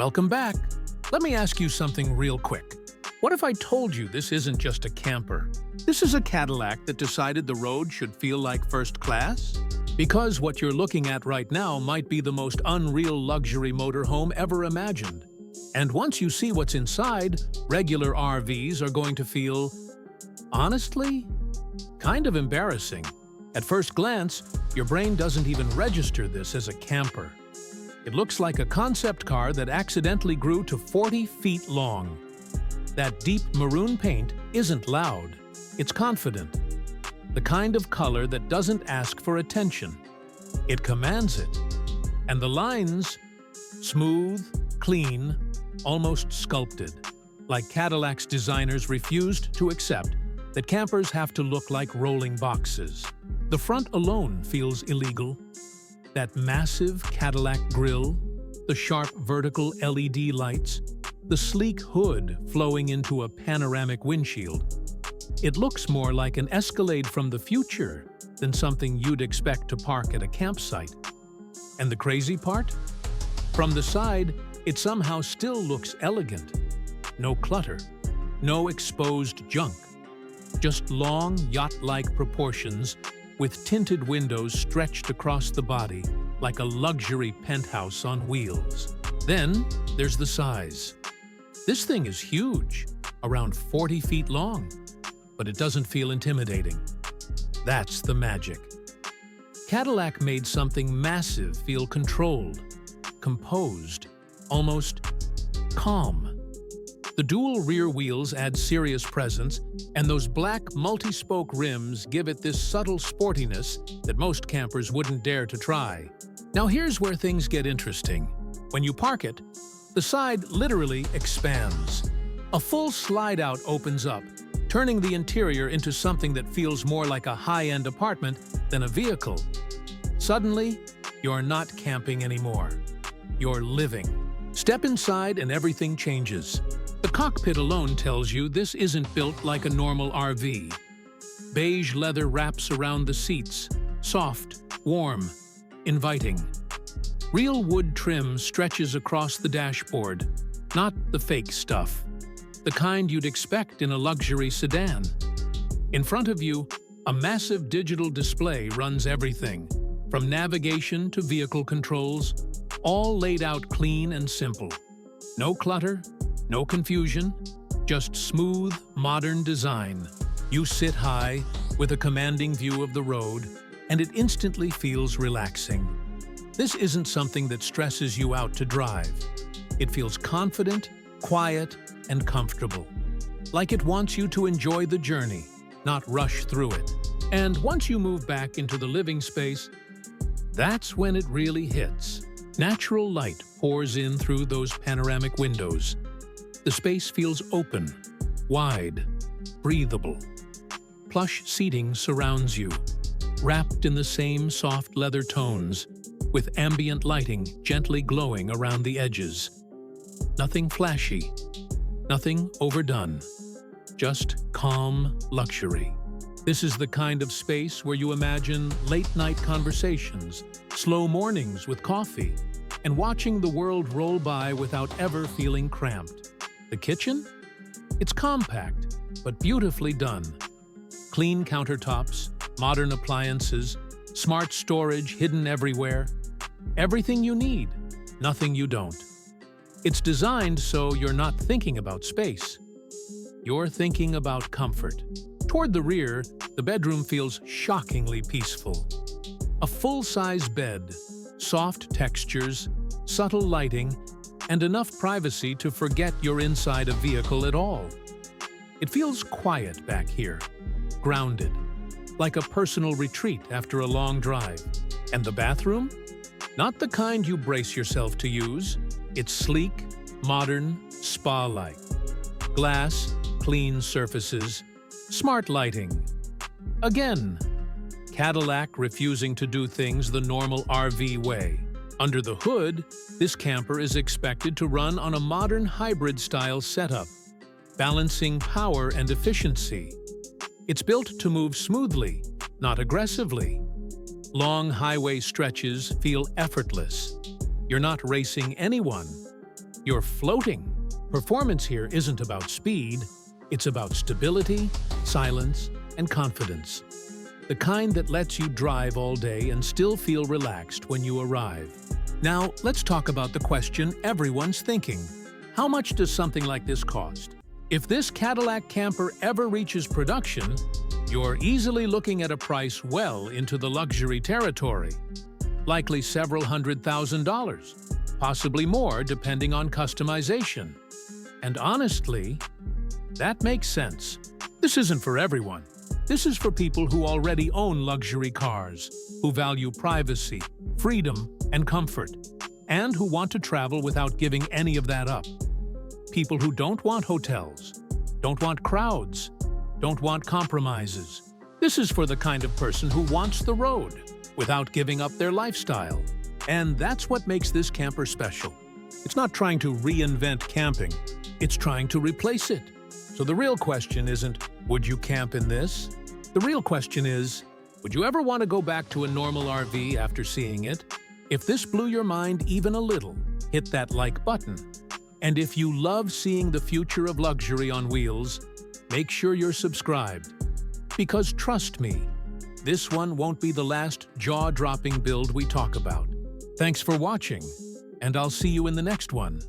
Welcome back. Let me ask you something real quick. What if I told you this isn't just a camper? This is a Cadillac that decided the road should feel like first class? Because what you're looking at right now might be the most unreal luxury motorhome ever imagined. And once you see what's inside, regular RVs are going to feel, honestly, kind of embarrassing. At first glance, your brain doesn't even register this as a camper. It looks like a concept car that accidentally grew to 40 feet long. That deep maroon paint isn't loud, it's confident. The kind of color that doesn't ask for attention. It commands it. And the lines, smooth, clean, almost sculpted. Like Cadillac's designers refused to accept that campers have to look like rolling boxes. The front alone feels illegal. That massive Cadillac grille, the sharp vertical LED lights, the sleek hood flowing into a panoramic windshield. It looks more like an Escalade from the future than something you'd expect to park at a campsite. And the crazy part? From the side, it somehow still looks elegant. No clutter, no exposed junk. Just long, yacht-like proportions with tinted windows stretched across the body like a luxury penthouse on wheels. Then there's the size. This thing is huge, around 40 feet long, but it doesn't feel intimidating. That's the magic. Cadillac made something massive feel controlled, composed, almost calm. The dual rear wheels add serious presence, and those black multi-spoke rims give it this subtle sportiness that most campers wouldn't dare to try. Now here's where things get interesting. When you park it, the side literally expands. A full slide-out opens up, turning the interior into something that feels more like a high-end apartment than a vehicle. Suddenly, you're not camping anymore. You're living. Step inside and everything changes. The cockpit alone tells you this isn't built like a normal RV. Beige leather wraps around the seats, soft, warm, inviting. Real wood trim stretches across the dashboard, not the fake stuff. The kind you'd expect in a luxury sedan. In front of you, a massive digital display runs everything, from navigation to vehicle controls, all laid out clean and simple. No clutter, no confusion, just smooth, modern design. You sit high, with a commanding view of the road, and it instantly feels relaxing. This isn't something that stresses you out to drive. It feels confident, quiet, and comfortable. Like it wants you to enjoy the journey, not rush through it. And once you move back into the living space, that's when it really hits. Natural light pours in through those panoramic windows. The space feels open, wide, breathable. Plush seating surrounds you, wrapped in the same soft leather tones, with ambient lighting gently glowing around the edges. Nothing flashy, nothing overdone, just calm luxury. This is the kind of space where you imagine late-night conversations, slow mornings with coffee, and watching the world roll by without ever feeling cramped. The kitchen? It's compact, but beautifully done. Clean countertops, modern appliances, smart storage hidden everywhere. Everything you need, nothing you don't. It's designed so you're not thinking about space. You're thinking about comfort. Toward the rear, the bedroom feels shockingly peaceful. A full-size bed, soft textures, subtle lighting, and enough privacy to forget you're inside a vehicle at all. It feels quiet back here, grounded, like a personal retreat after a long drive. And the bathroom? Not the kind you brace yourself to use. It's sleek, modern, spa-like. Glass, clean surfaces, smart lighting. Again, Cadillac refusing to do things the normal RV way. Under the hood, this camper is expected to run on a modern hybrid-style setup, balancing power and efficiency. It's built to move smoothly, not aggressively. Long highway stretches feel effortless. You're not racing anyone. You're floating. Performance here isn't about speed, it's about stability, silence, and confidence. The kind that lets you drive all day and still feel relaxed when you arrive. Now, let's talk about the question everyone's thinking. How much does something like this cost? If this Cadillac camper ever reaches production, you're easily looking at a price well into the luxury territory. Likely several $100,000, possibly more depending on customization. And honestly, that makes sense. This isn't for everyone. This is for people who already own luxury cars, who value privacy, freedom, and comfort, and who want to travel without giving any of that up. People who don't want hotels, don't want crowds, don't want compromises. This is for the kind of person who wants the road without giving up their lifestyle. And that's what makes this camper special. It's not trying to reinvent camping, it's trying to replace it. So the real question isn't, would you camp in this? The real question is, would you ever want to go back to a normal RV after seeing it? If this blew your mind even a little, hit that like button. And if you love seeing the future of luxury on wheels, make sure you're subscribed. Because trust me, this one won't be the last jaw-dropping build we talk about. Thanks for watching, and I'll see you in the next one.